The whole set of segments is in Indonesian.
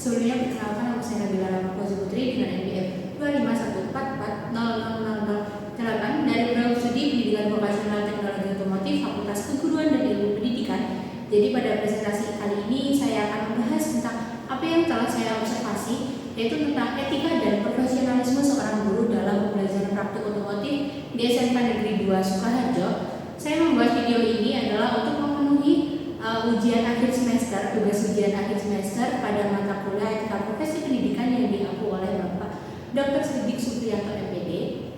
Sebelumnya perkenalkan, nama saya Nabila Rahma Putri dengan NPM 251440008 dari Program Studi Pendidikan Vokasional Teknologi Otomotif Fakultas Keguruan dan Ilmu Pendidikan. Jadi pada presentasi kali ini saya akan membahas tentang apa yang telah saya observasi, yaitu tentang etika dan profesionalisme seorang guru dalam pembelajaran praktik otomotif di SMK Negeri 2 Sukoharjo. Saya membuat video ini adalah untuk memenuhi ujian akhir semester, tugas ujian akhir semester pada mata kuliah etika profesi pendidikan yang diampu oleh Bapak Dr. Siddiq Supriyanto MPD.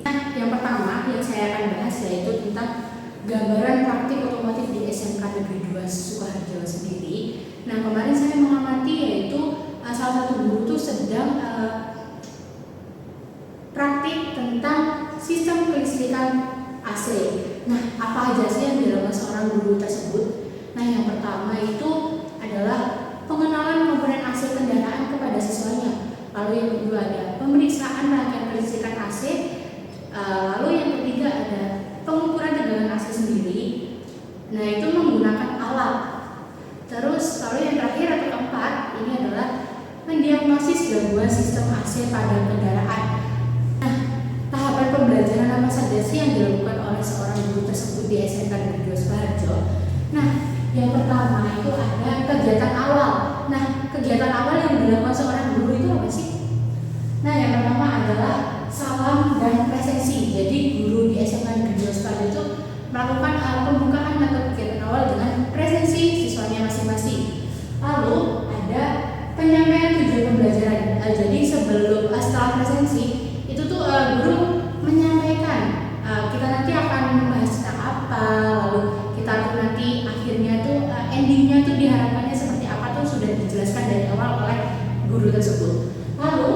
Nah, yang pertama yang saya akan bahas yaitu tentang gambaran praktik otomotif di SMK Negeri 2 Sukoharjo sendiri. Nah, kemarin saya mengamati yaitu salah satu guru itu sedang praktik tentang sistem kelistrikan AC. Nah, apa aja sih yang dilakukan seorang guru tersebut? Nah, yang pertama itu adalah pengenalan komponen AC kendaraan kepada siswanya. Lalu yang kedua ada pemeriksaan rangkaian kelistrikan AC. Lalu yang ketiga ada pengukuran tegangan AC sendiri. Nah, itu menggunakan alat. Terus lalu yang terakhir atau keempat ini adalah mendiagnosis gangguan sistem AC pada kendaraan. Nah, tahapan pembelajaran apa saja sih yang dilakukan oleh seorang guru tersebut di SMK Negeri 2 Sukoharjo? Nah, yang pertama itu ada kegiatan awal. Nah, kegiatan awal yang dilakukan seorang guru itu apa sih? Nah, yang pertama adalah salam dan presensi. Jadi guru di SMK Negeri 2 Sukoharjo itu melakukan pembukaan atau kegiatan awal dengan presensi siswanya masing-masing. Lalu ada penyampaian tujuan pembelajaran. Jadi setelah presensi itu tuh guru menyampaikan kita nanti akan membahas tentang apa, lalu kita tuh nanti akhirnya tuh endingnya tuh diharapkannya seperti apa tuh sudah dijelaskan dari awal oleh guru tersebut. Lalu,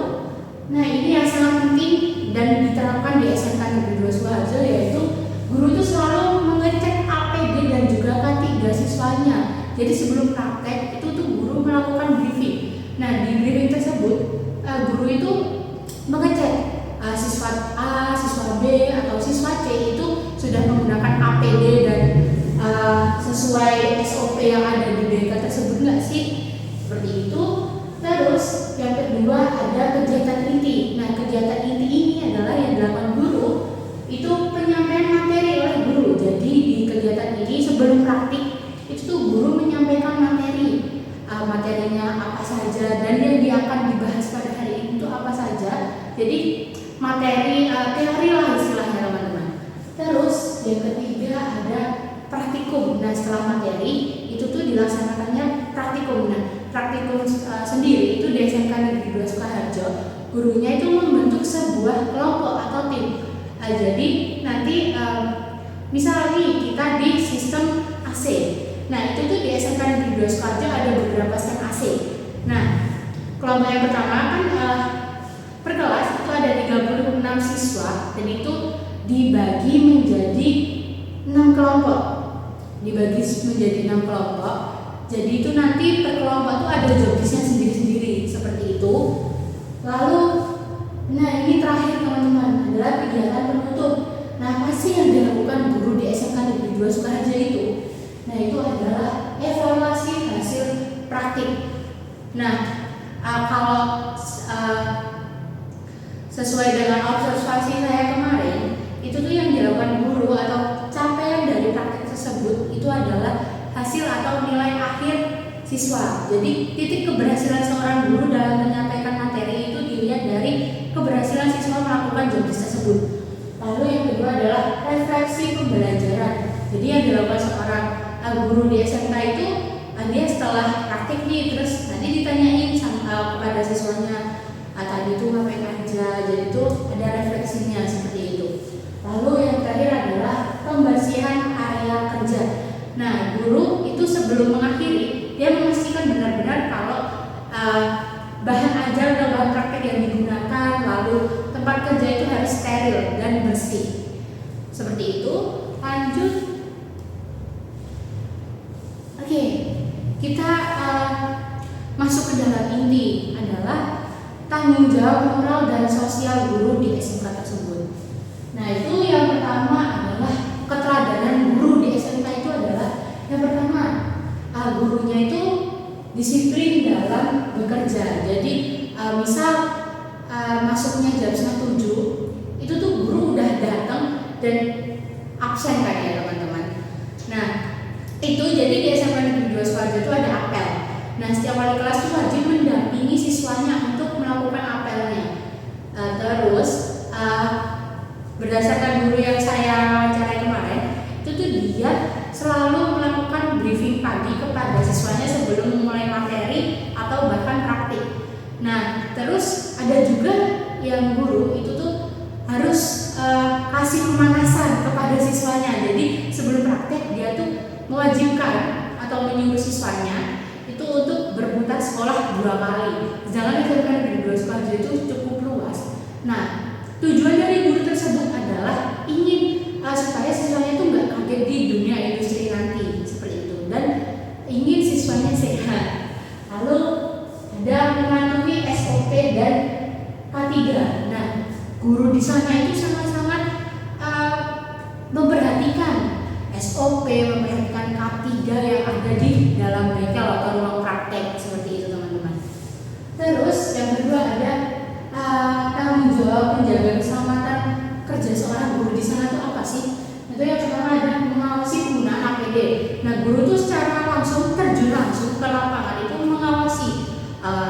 nah ini yang sangat penting dan diterapkan di SMK Negeri 2 Sukoharjo, yaitu guru tuh selalu mengecek APD dan juga K3 siswanya. Jadi sebelum praktek itu tuh guru melakukan briefing. Nah, di briefing tersebut guru itu mengecek siswa A, siswa B, atau siswa C itu sudah menggunakan APD dan sesuai SOP yang ada di BK tersebut nggak sih? Seperti itu. Terus yang kedua ada kegiatan inti. Nah, kegiatan inti ini adalah yang dilakukan guru itu penyampaian materi oleh guru. Jadi di kegiatan ini sebelum praktik itu tuh guru menyampaikan materi, materinya apa saja dan yang akan dibahas pada hari ini itu apa saja. Jadi materi teori lah istilahnya teman-teman. Terus yang ketiga ada praktikum. Nah, setelah materi itu tuh dilaksanakannya praktikum. Nah, praktikum sendiri itu di SMK Negeri 2 Sukoharjo, gurunya itu membentuk sebuah kelompok atau tim. Jadi nanti misal nih kita di sistem AC. Nah, itu tuh di SMK Negeri 2 Sukoharjo ada beberapa stand AC. Nah, kelompok yang pertama kan per kelas itu ada 36 siswa dan itu dibagi menjadi 6 kelompok. Jadi itu nanti per kelompok itu ada jobdesknya sendiri-sendiri seperti itu. Lalu, nah ini terakhir teman-teman adalah kegiatan penutup. Nah, apa sih yang dilakukan guru di SMK Negeri 2 Sukoharjo itu? Nah, itu adalah evaluasi hasil praktik. Nah, kalau sesuai dengan observasi saya kemarin, itu tuh yang dilakukan guru atau capaian dari praktik tersebut itu adalah hasil atau nilai akhir siswa. Jadi titik keberhasilan seorang guru dalam menyampaikan materi itu dilihat dari keberhasilan siswa melakukan jobdesk tersebut. Lalu yang kedua adalah refleksi pembelajaran. Jadi yang dilakukan seorang guru di SMK itu dia setelah praktik nih, terus nanti ditanyain kepada siswanya tadi itu ngapain aja. Jadi itu ada refleksinya seperti itu. Lalu yang terakhir adalah pembersihan area kerja. Nah, guru itu sebelum mengakhiri dia memastikan benar-benar kalau bahan ajar atau bahan praktek yang digunakan, lalu tempat kerja itu harus steril dan bersih. Seperti itu. Lanjut. Oke, kita masuk ke dalam inti adalah tanggung jawab moral dan sosial guru di SMK tersebut. Nah, itu yang pertama adalah keteladanan guru di SMK itu adalah yang pertama gurunya itu disiplin dalam bekerja. Jadi misal masuknya jam 6:30, itu tuh guru udah datang dan absen kan ya teman-teman. Nah itu jadi di SMA Negeri 2 Sukoharjo itu ada apel. Nah setiap wali kelas itu wajib mendampingi siswanya untuk melakukan apelnya. Terus berdasarkan guru yang saya wawancarai kemarin, itu tuh dia selalu melakukan briefing pagi kepada siswanya sebelum memulai materi atau bahkan praktik. Nah terus ada juga yang guru itu tuh harus kasih pemanasan kepada siswanya. Jadi sebelum praktek dia tuh mewajibkan atau menyuruh siswanya itu untuk berputar sekolah 2 kali. Sedangkan SMK Negeri 2 Sukoharjo itu cukup luas. Nah tujuan dari guru tersebut adalah ingin supaya siswanya itu nggak kaget di dunia industri nanti seperti itu, dan ingin siswanya sehat. Lalu ada mematuhi SOP dan K3. Nah guru di sana itu sangat-sangat memperhatikan SOP, memperhatikan K3 yang ada di dalam bengkel atau ruang praktek seperti itu teman-teman. Terus yang kedua ada tanggung jawab menjaga keselamatan kerja seorang guru di sana itu apa sih? Itu yang pertama ada mengawasi penggunaan APD. Nah guru itu secara langsung terjun langsung ke lapangan itu mengawasi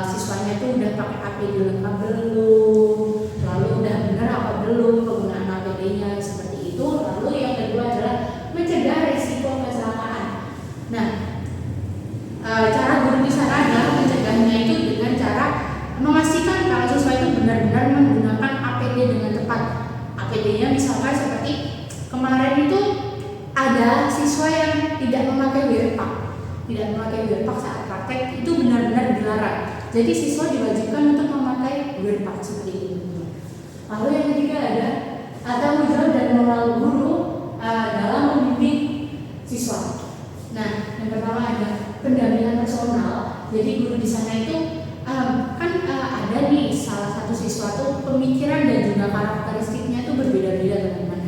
siswanya itu udah pakai APD lengkap belum, lalu udah benar apa belum penggunaan APD-nya seperti itu. Lalu yang kedua adalah mencegah risiko kecelakaan. Nah cara guru di sana adalah mencegahnya itu dengan cara memastikan kalau siswa itu benar-benar menggunakan APD dengan tepat. APD-nya misalkan seperti kemarin itu ada siswa yang tidak memakai wearpack saat praktek, itu benar-benar dilarang. Jadi siswa diwajibkan untuk memakai wearpack seperti itu. Lalu yang ketiga ada tanggung jawab dan moral guru dalam membimbing siswa. Nah yang pertama ada pendampingan personal. Jadi guru di sana itu ada nih salah satu siswa tuh pemikiran dan juga karakteristiknya tuh berbeda-beda teman-teman.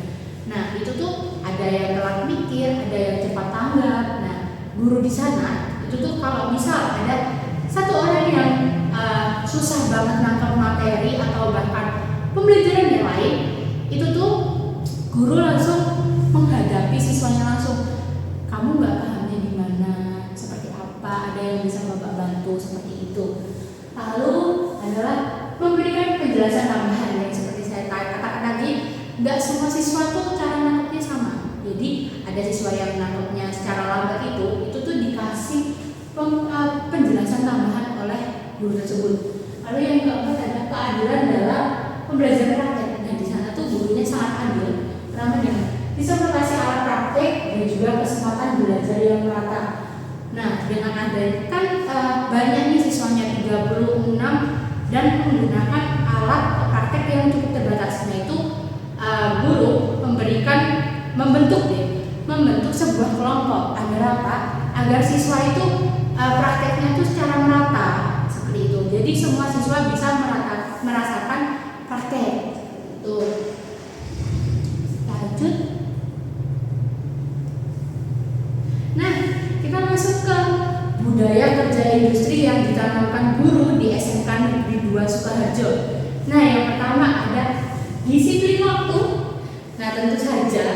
Nah itu tuh ada yang telat mikir, ada yang cepat tanggap. Nah guru di sana itu tuh kalau misal ada satu orang yang susah banget nangkap materi atau bahkan pembelajaran yang lain, itu tuh guru langsung menghadapi siswanya langsung. Kamu nggak pahamnya di mana, seperti apa, ada yang bisa bapak bantu seperti itu. Lalu adalah memberikan penjelasan tambahan yang seperti saya katakan tadi, nggak semua siswa tuh cara nangkepnya sama. Jadi ada siswa yang nangkepnya secara lambat itu tuh dikasih penjelasan tambahan oleh guru tersebut. Lalu yang keempat ada keadilan dalam pembelajaran praktek. Nah di sana tuh gurunya sangat adil, pertama dengan disertasi alat praktek dan juga kesempatan belajar yang merata. Nah dengan adanya kan banyak nih siswanya 36 dan menggunakan alat praktek yang cukup terbatas. Nah itu guru membentuk sebuah kelompok agar apa? Agar siswa itu prakteknya itu secara merata seperti itu. Jadi semua siswa bisa merasakan praktek. Itu. Lanjut. Nah, kita masuk ke budaya kerja industri yang ditanamkan guru di SMK Negeri 2 Sukoharjo. Nah, yang pertama ada disiplin waktu. Nah, tentu saja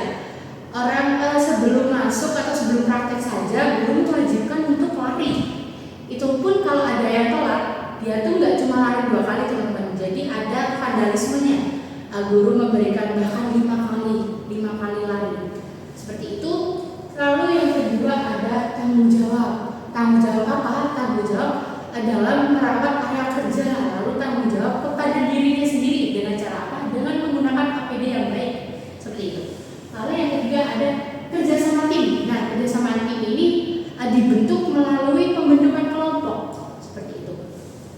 orang sebelum masuk atau sebelum praktek saja guru mewajibkan untuk lari. Itu pun kalau ada yang telat, dia tuh nggak cuma lari 2 kali teman-teman. Jadi ada vandalismenya. Guru memberikan bahkan 5 kali lari. Seperti itu. Lalu yang kedua ada tanggung jawab. Tanggung jawab apa? Tanggung jawab dalam merawat area kerja. Lalu tanggung jawab kepada dirinya sendiri dengan cara apa? Dengan menggunakan APD yang baik. Seperti itu. Lalu yang ketiga ada kerjasama tim. Nah, kerjasama tim ini dibentuk melalui pembentukan kelompok. Seperti itu.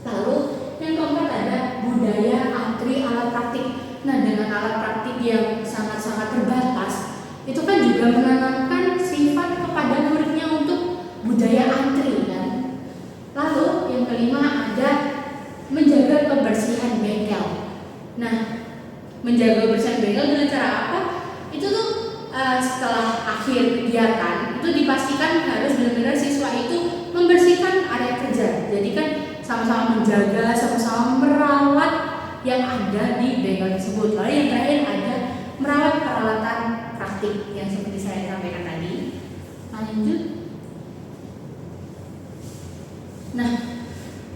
Lalu yang keempat ada budaya antri alat praktik. Nah, dengan alat praktik yang sangat-sangat terbatas, itu kan juga menanamkan sifat kepada muridnya untuk budaya antri kan. Lalu yang kelima ada menjaga kebersihan bengkel. Nah, menjaga kebersihan bengkel dengan cara apa? Itu tuh setelah akhir kegiatan itu dipastikan harus benar-benar siswa itu membersihkan area kerja. Jadi kan sama-sama menjaga, sama-sama merawat yang ada di bengkel tersebut. Lalu yang terakhir ada merawat peralatan praktik yang seperti saya sampaikan tadi. Lanjut. Nah,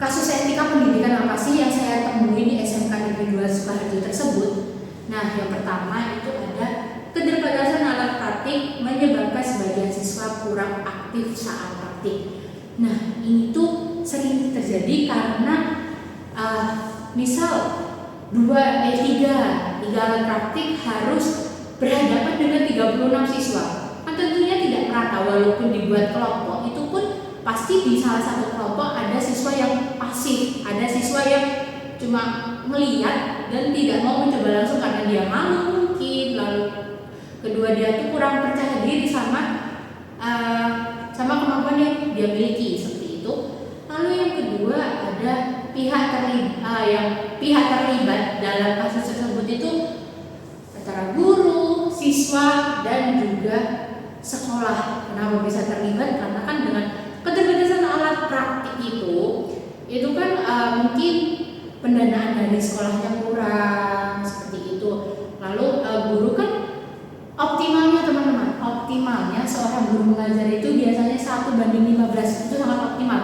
kasus etika pendidikan apa sih yang saya temui di SMK Negeri 2 Sukoharjo tersebut? Nah, yang pertama itu ada keterbatasan alat praktik menyebabkan sebagian siswa kurang aktif saat praktik. Nah, ini tuh sering terjadi karena misal 3 alat praktik harus berhadapan dengan 36 siswa. Kan tentunya tidak merata, walaupun dibuat kelompok, itu pun pasti di salah satu kelompok ada siswa yang pasif, ada siswa yang cuma melihat dan tidak mau mencoba langsung karena dia malu mungkin, lalu kedua dia tuh kurang percaya diri sama kemampuan yang dia miliki seperti itu. Lalu yang kedua ada pihak terlibat dalam kasus tersebut itu antara guru, siswa, dan juga sekolah. Kenapa bisa terlibat? Karena kan dengan keterbatasan alat praktik itu kan mungkin pendanaan dari sekolahnya kurang seperti itu. Lalu guru kan optimalnya teman-teman, optimalnya seorang guru mengajar itu biasanya 1:15, itu sangat optimal.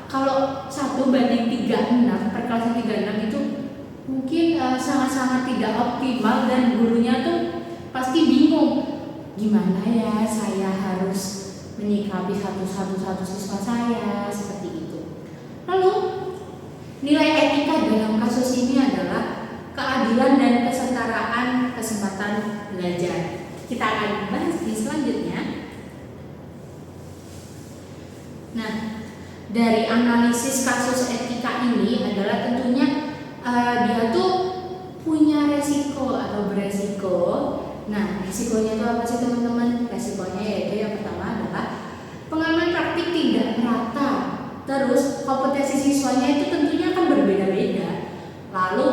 Kalau 1:36 per kelas 36 itu mungkin sangat-sangat tidak optimal dan gurunya tuh pasti bingung, gimana ya saya harus menyikapi satu siswa saya seperti itu. Lalu nilai etika dalam kasus ini adalah keadilan dan kesetaraan kesempatan belajar. Kita akan bahas di selanjutnya. Nah, dari analisis kasus etika ini adalah tentunya dia tuh punya resiko atau beresiko. Nah, resikonya itu apa sih teman-teman? Resikonya yaitu yang pertama adalah pengalaman praktik tidak merata. Terus kompetensi siswanya itu tentunya akan berbeda-beda. Lalu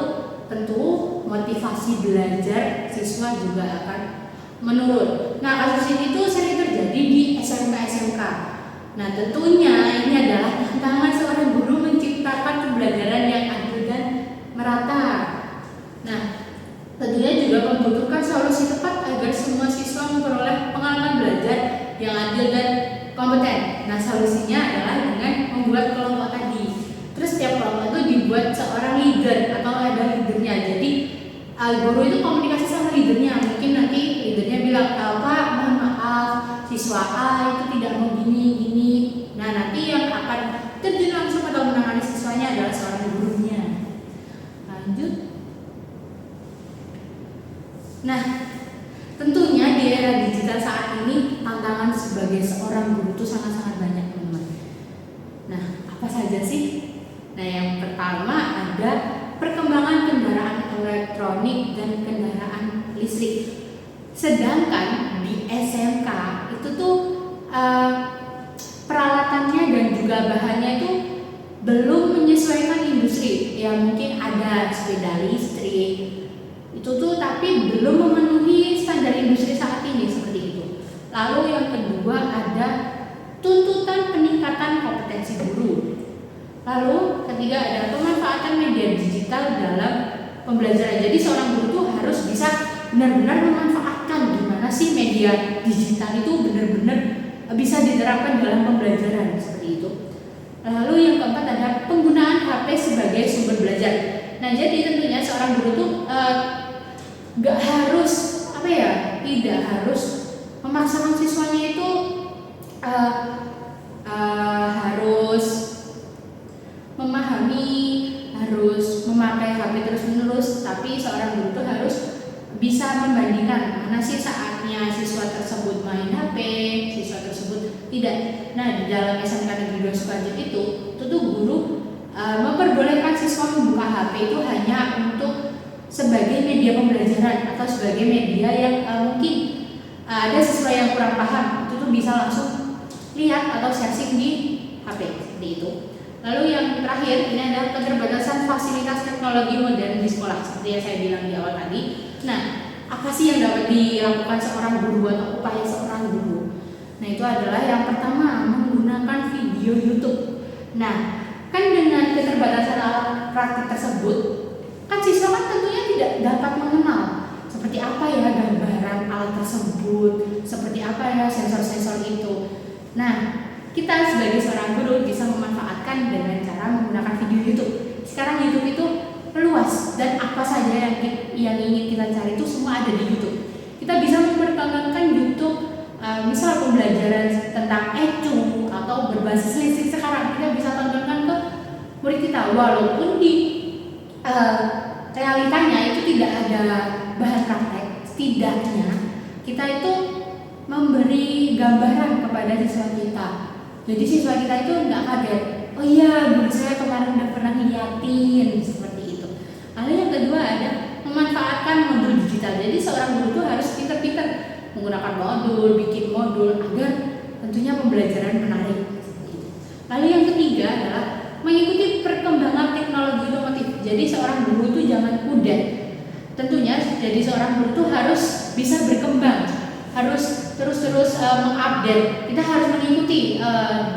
tentu motivasi belajar siswa juga akan menurun. Nah, kasus ini tuh sering terjadi di SMK. Nah, tentunya ini adalah tantangan seorang guru menciptakan pembelajaran yang adil dan merata. Nah, tentunya juga membutuhkan solusi tepat agar semua siswa memperoleh pengalaman belajar yang adil dan kompeten. Nah, solusinya adalah dengan membuat kelompok tadi. Terus setiap kelompok itu dibuat seorang leader atau ada leadernya. Jadi guru itu komunikasi sama leadernya. Mungkin nanti leadernya bilang, Pak, mohon maaf, siswa A itu tidak mau gini. Nah, nanti yang akan terjun langsung atau menangani siswanya adalah seorang gurunya. Lanjut. Nah, tentunya di era digital saat ini tantangan sebagai seorang guru itu sangat-sangat banyak, teman-teman. Nah, apa saja sih? Nah, yang pertama ada perkembangan kendaraan elektronik dan kendaraan listrik. Sedangkan di SMK itu tuh peralatannya dan juga bahannya itu belum menyesuaikan industri. Ya mungkin ada sepeda listrik itu tuh tapi belum memenuhi standar industri saat ini seperti itu. Lalu yang kedua ada tuntutan peningkatan kompetensi guru. Lalu ketiga ada pemanfaatan media digital dalam pembelajaran. Jadi seorang guru tuh harus bisa benar-benar memanfaatkan gimana sih media digital itu benar-benar bisa diterapkan dalam pembelajaran seperti itu. Lalu yang keempat ada penggunaan HP sebagai sumber belajar. Nah, jadi tentunya seorang guru tuh nggak harus tidak harus memaksakan siswanya itu harus memahami, harus memakai HP terus-menerus, tapi seorang guru itu harus bisa membandingkan mana sih saatnya siswa tersebut main HP, siswa tersebut tidak. Nah, di dalam SMK Negeri 2 Sukoharjo itu tuh guru memperbolehkan siswa membuka HP itu hanya untuk sebagai media pembelajaran atau sebagai media yang mungkin ada siswa yang kurang paham, itu tuh bisa langsung lihat atau searching di HP seperti itu. Lalu yang terakhir ini adalah keterbatasan fasilitas teknologi modern di sekolah seperti yang saya bilang di awal tadi. Nah, apa sih yang dapat dilakukan seorang guru atau upaya seorang guru? Nah, itu adalah yang pertama menggunakan video YouTube. Nah, kan dengan keterbatasan alat praktik tersebut, kan siswa kan tentunya tidak dapat mengenal seperti apa ya gambaran alat tersebut, seperti apa ya sensor-sensor itu. Nah, kita sebagai seorang guru bisa memanfaatkan dengan cara menggunakan video YouTube. Sekarang YouTube itu luas dan apa saja yang ingin kita cari itu semua ada di YouTube. Kita bisa memperkembangkan YouTube, misal pembelajaran tentang ECU atau berbasis listrik sekarang kita bisa tontonkan ke murid kita, walaupun di realitanya itu tidak ada bahan praktek. Setidaknya kita itu memberi gambaran kepada siswa kita. Jadi siswa kita itu nggak kaget, oh iya guru saya kemarin udah pernah ngeliatin, seperti itu. Lalu yang kedua ada memanfaatkan modul digital. Jadi seorang guru itu harus pintar-pintar menggunakan modul, bikin modul agar tentunya pembelajaran menarik. Lalu yang ketiga adalah mengikuti perkembangan teknologi otomotif. Jadi seorang guru itu jangan kudet. Tentunya jadi seorang guru itu harus bisa berkembang, harus terus-terus mengupdate. Kita harus mengikuti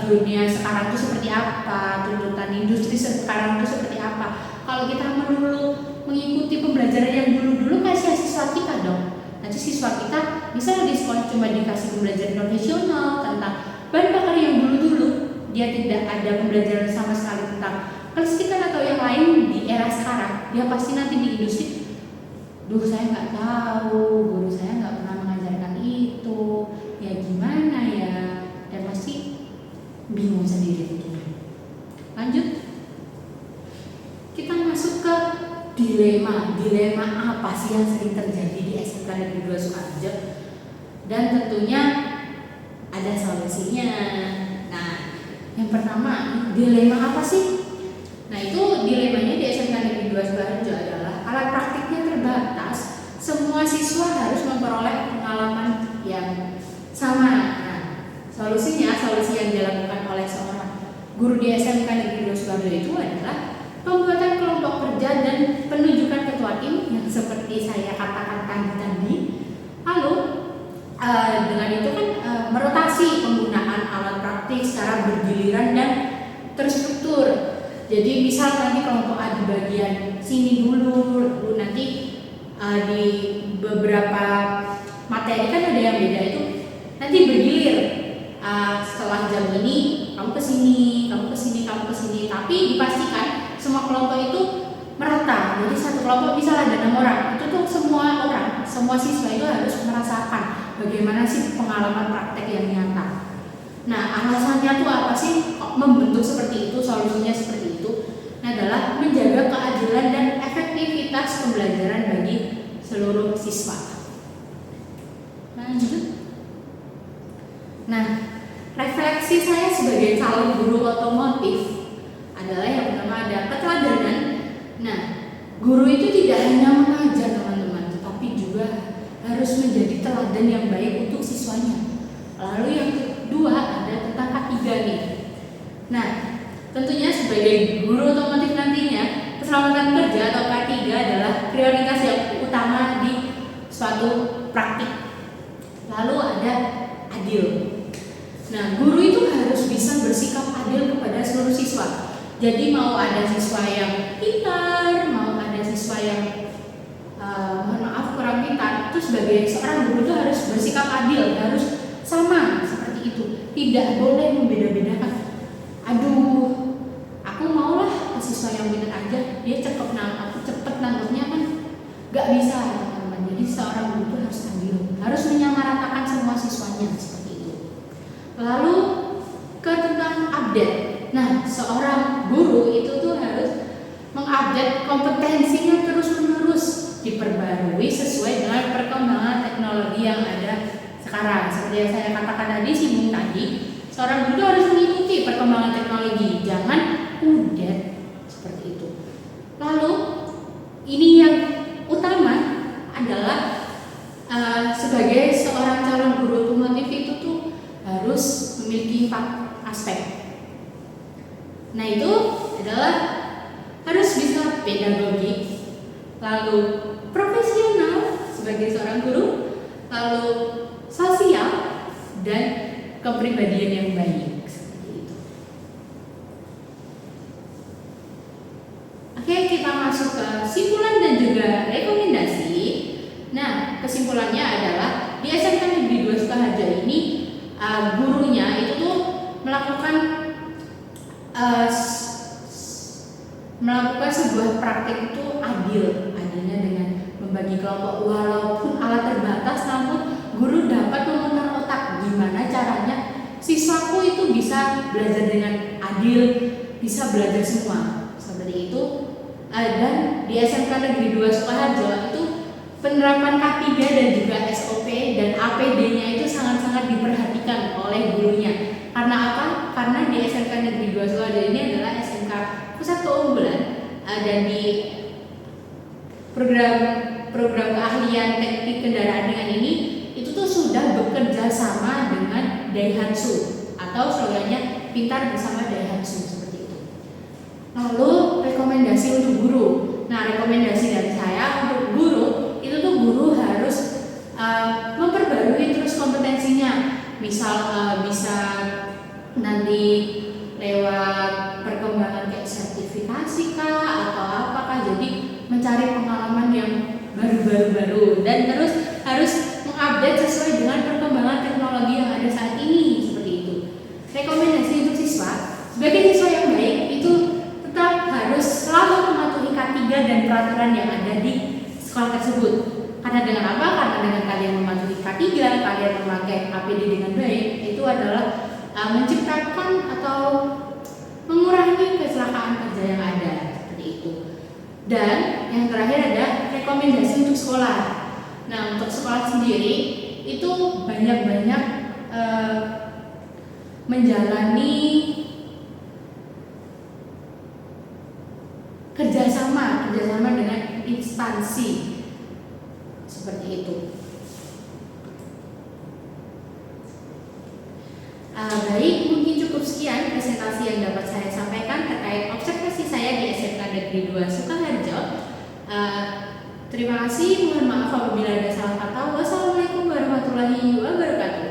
dunia sekarang itu seperti apa, tuntutan industri sekarang itu seperti apa. Kalau kita melulu mengikuti pembelajaran yang dulu-dulu, kasih siswa kita dong. Nanti siswa kita bisa di sekolah cuma dikasih pembelajaran profesional tentang bahan bakar yang dulu-dulu, dia tidak ada pembelajaran sama sekali tentang kelistrikan atau yang lain di era sekarang. Dia pasti nanti di industri, duh saya nggak tahu, guru saya nggak pernah mengajarkan itu, ya gimana ya, dan pasti bingung sendiri tentunya. Lanjut, kita masuk ke dilema apa sih yang sering terjadi di SMK Negeri 2 Sukoharjo, dan tentunya ada solusinya. Nah, yang pertama, dilema apa sih? Nah, itu dilemanya di SMK Negeri 2 Sukoharjo adalah alat praktiknya terbatas, semua siswa harus memperoleh pengalaman yang sama. Nah, solusi yang dilakukan oleh seorang guru di SMK Negeri 2 Sukoharjo itu adalah pembuatan kelompok kerja dan penunjukan ketua tim yang seperti saya katakan tadi. Lalu dengan itu kan merotasi penggunaan alat praktik secara bergiliran dan terstruktur. Jadi misal nanti kelompok A di bagian sini dulu nanti di beberapa materi kan ada yang beda, itu nanti bergilir. Setelah jam ini kamu kesini, tapi dipastikan semua kelompok itu merata. Jadi satu kelompok bisa ada 6 orang, itu tuh semua siswa itu harus merasakan bagaimana sih pengalaman praktek yang nyata. Nah, alasannya tuh apa sih kok membentuk seperti itu, solusinya seperti itu? Nah, adalah menjaga keadilan dan efektivitas pembelajaran bagi seluruh siswa. Lanjut. Nah, refleksi saya sebagai calon guru otomotif adalah yang pertama ada keteladanan. Nah, guru itu tidak hanya mengajar teman-teman, tetapi juga harus menjadi teladan yang baik untuk siswanya. Lalu yang kedua ada tentang K3 nih. Nah, tentunya sebagai guru otomotif nantinya keselamatan kerja atau K3 adalah prioritas yang utama di suatu praktik. Lalu ada adil. Nah, guru itu harus bisa bersikap adil kepada seluruh siswa. Jadi mau ada siswa yang pintar, mau ada siswa yang kurang pintar, itu sebagai seorang guru itu harus bersikap adil, harus sama seperti itu. Tidak boleh membeda-bedakan. Aduh, aku maulah siswa yang pintar aja, dia cepet nangkepnya kan, nggak bisa teman-teman. Jadi seorang guru itu harus adil, harus menyamaratakan semua siswanya seperti itu. Lalu tentang update. Nah, seorang guru itu tuh harus mengupdate kompetensinya terus-menerus, diperbarui sesuai dengan perkembangan teknologi yang ada sekarang. Seperti yang saya katakan tadi, singgung tadi, seorang guru harus mengikuti perkembangan teknologi, jangan udet seperti itu. Lalu ini yang utama adalah sebagai seorang calon guru otomotif itu tuh harus memiliki 4 aspek. Nah, itu adalah harus bisa pedagogik, lalu profesional sebagai seorang guru, lalu sosial, dan kepribadian yang baik seperti itu. kesimpulan dan juga rekomendasi. Nah, kesimpulannya adalah di SMK Negeri 2 Sukaharjo ini gurunya itu tuh melakukan sebuah praktik itu adilnya dengan membagi kelompok, walaupun alat terbatas namun guru dapat memutar otak gimana caranya siswaku itu bisa belajar dengan adil, bisa belajar semua seperti itu. Dan di SMK Negeri 2 Sukaharjo itu penerapan K3 dan juga SOP dan APD-nya itu sangat-sangat diperhatikan oleh gurunya. Karena apa? Karena di SMK Negeri 2 Sukaharjo ini adalah SMK pusat keunggulan dan di program keahlian teknik kendaraan ringan ini itu tuh sudah bekerja sama dengan Daihatsu atau slogannya pintar bersama Daihatsu seperti itu. Lalu rekomendasi untuk guru. Nah, rekomendasi dari saya untuk guru itu tuh guru harus memperbarui terus kompetensinya. Misal bisa nanti lewat perkembangan kayak sertifikasi kah atau apakah, jadi mencari pengalaman yang baru dan terus harus mengupdate sesuai dengan perkembangan teknologi yang ada saat ini seperti itu. Rekomendasi untuk siswa, sebagai siswa yang baik itu tetap harus selalu mematuhi K3 dan peraturan yang ada di sekolah tersebut. Karena dengan apa? Karena dengan kalian mematuhi K3, kalian memakai APD dengan baik, itu adalah menciptakan atau mengurangi kecelakaan kerja yang ada seperti itu. Dan yang terakhir ada rekomendasi untuk sekolah. Nah, untuk sekolah sendiri itu banyak-banyak menjalani kerjasama dengan instansi seperti itu. Baik, mungkin cukup sekian presentasi yang dapat saya sampaikan terkait observasi saya di SMK Negeri 2 Sukaharjo. Terima kasih, mohon maaf apabila ada salah kata. Wassalamualaikum warahmatullahi wabarakatuh.